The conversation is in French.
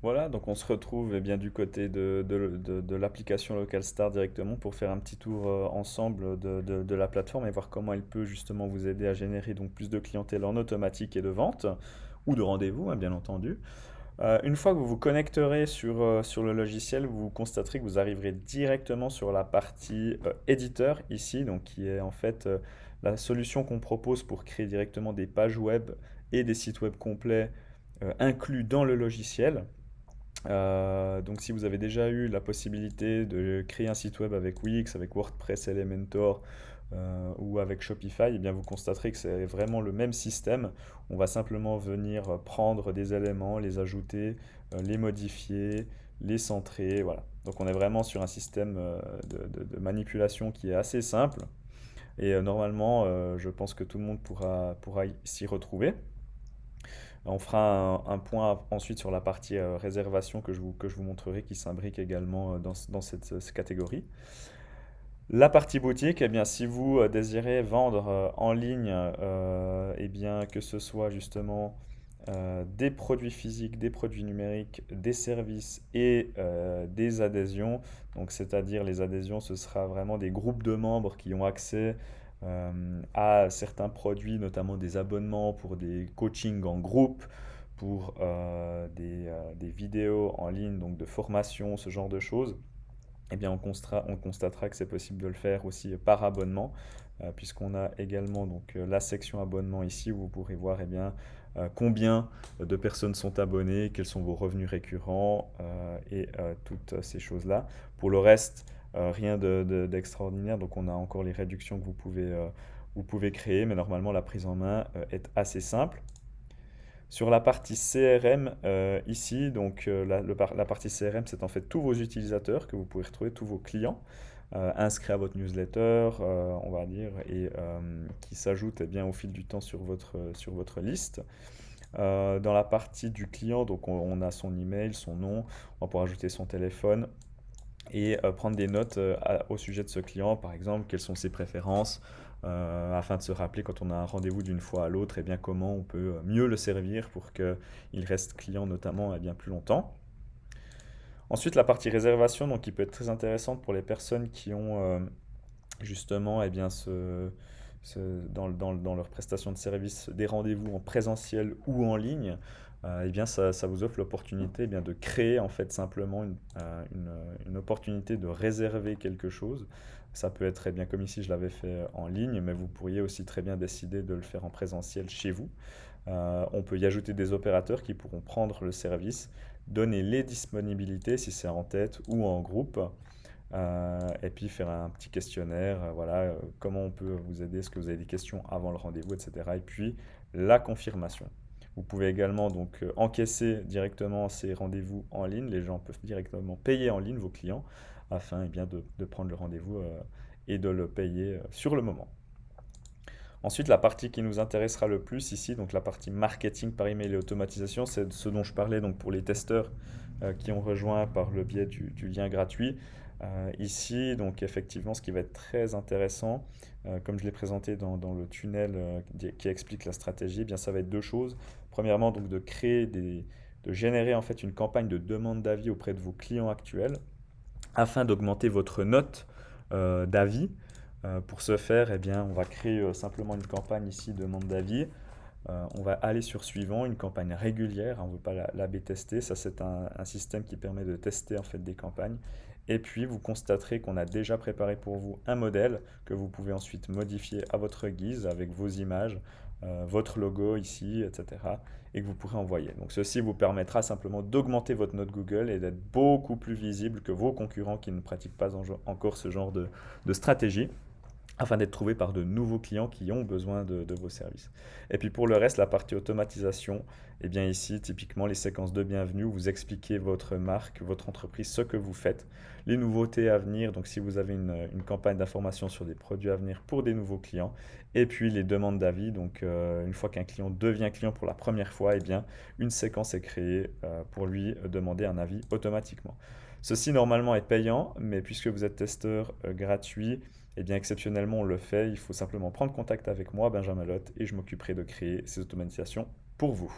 Voilà, donc on se retrouve bien du côté de l'application LocalStar directement pour faire un petit tour ensemble de la plateforme et voir comment elle peut justement vous aider à générer donc plus de clientèle en automatique et de vente ou de rendez-vous, hein, bien entendu. Une fois que vous vous connecterez sur le logiciel, vous constaterez que vous arriverez directement sur la partie éditeur ici, donc qui est en fait la solution qu'on propose pour créer directement des pages web et des sites web complets inclus dans le logiciel. Donc si vous avez déjà eu la possibilité de créer un site web avec Wix, avec WordPress Elementor ou avec Shopify, eh bien vous constaterez que c'est vraiment le même système. On va simplement venir prendre des éléments, les ajouter, les modifier, les centrer, voilà. Donc on est vraiment sur un système de manipulation qui est assez simple et normalement je pense que tout le monde pourra s'y retrouver. On fera un point ensuite sur la partie réservation que je vous montrerai qui s'imbrique également dans cette catégorie. La partie boutique, eh bien, si vous désirez vendre en ligne, eh bien, que ce soit justement des produits physiques, des produits numériques, des services et des adhésions. Donc, c'est-à-dire les adhésions, ce sera vraiment des groupes de membres qui ont accès à certains produits, notamment des abonnements pour des coachings en groupe, pour des vidéos en ligne, donc de formation, ce genre de choses. Eh bien, on constatera que c'est possible de le faire aussi par abonnement, puisqu'on a également donc, la section abonnement ici où vous pourrez voir eh bien, combien de personnes sont abonnées, quels sont vos revenus récurrents et toutes ces choses-là. Pour le reste, rien d'extraordinaire, donc on a encore les réductions que vous pouvez créer, mais normalement la prise en main est assez simple. Sur la partie CRM, ici, donc la partie CRM, c'est en fait tous vos utilisateurs que vous pouvez retrouver, tous vos clients inscrits à votre newsletter, on va dire, et qui s'ajoutent eh bien, au fil du temps sur votre liste. Dans la partie du client, donc on a son email, son nom, on va pouvoir ajouter son téléphone et prendre des notes au sujet de ce client, par exemple, quelles sont ses préférences, afin de se rappeler quand on a un rendez-vous d'une fois à l'autre, et bien comment on peut mieux le servir pour qu'il reste client notamment bien plus longtemps. Ensuite, la partie réservation, donc, qui peut être très intéressante pour les personnes qui ont justement bien, dans leur prestation de service des rendez-vous en présentiel ou en ligne, bien, ça vous offre l'opportunité bien, de créer en fait simplement une opportunité de réserver quelque chose. Ça peut être bien comme ici, je l'avais fait en ligne, mais vous pourriez aussi très bien décider de le faire en présentiel chez vous. On peut y ajouter des opérateurs qui pourront prendre le service, donner les disponibilités si c'est en tête ou en groupe, et puis faire un petit questionnaire, voilà, comment on peut vous aider, est-ce que vous avez des questions avant le rendez-vous, etc. Et puis la confirmation. Vous pouvez également donc encaisser directement ces rendez-vous en ligne. Les gens peuvent directement payer en ligne vos clients afin bien, de prendre le rendez-vous et de le payer sur le moment. Ensuite, la partie qui nous intéressera le plus ici, donc la partie marketing par email et automatisation, c'est ce dont je parlais donc pour les testeurs qui ont rejoint par le biais du lien gratuit. Ici, donc effectivement, ce qui va être très intéressant, comme je l'ai présenté dans le tunnel qui explique la stratégie, eh bien ça va être deux choses. Premièrement, donc de générer en fait une campagne de demande d'avis auprès de vos clients actuels afin d'augmenter votre note d'avis. Pour ce faire, eh bien, on va créer simplement une campagne ici de demande d'avis. On va aller sur suivant, une campagne régulière, on ne veut pas la B tester, ça c'est un système qui permet de tester en fait des campagnes. Et puis vous constaterez qu'on a déjà préparé pour vous un modèle que vous pouvez ensuite modifier à votre guise avec vos images, votre logo ici, etc. et que vous pourrez envoyer. Donc ceci vous permettra simplement d'augmenter votre note Google et d'être beaucoup plus visible que vos concurrents qui ne pratiquent pas encore ce genre de stratégie afin d'être trouvé par de nouveaux clients qui ont besoin de vos services. Et puis pour le reste, la partie automatisation, eh bien ici, typiquement les séquences de bienvenue, où vous expliquez votre marque, votre entreprise, ce que vous faites, les nouveautés à venir, donc si vous avez une campagne d'information sur des produits à venir pour des nouveaux clients, et puis les demandes d'avis, donc une fois qu'un client devient client pour la première fois, eh bien une séquence est créée pour lui demander un avis automatiquement. Ceci normalement est payant, mais puisque vous êtes testeur gratuit, eh bien, exceptionnellement, on le fait. Il faut simplement prendre contact avec moi, Benjamin Lotte, et je m'occuperai de créer ces automatisations pour vous.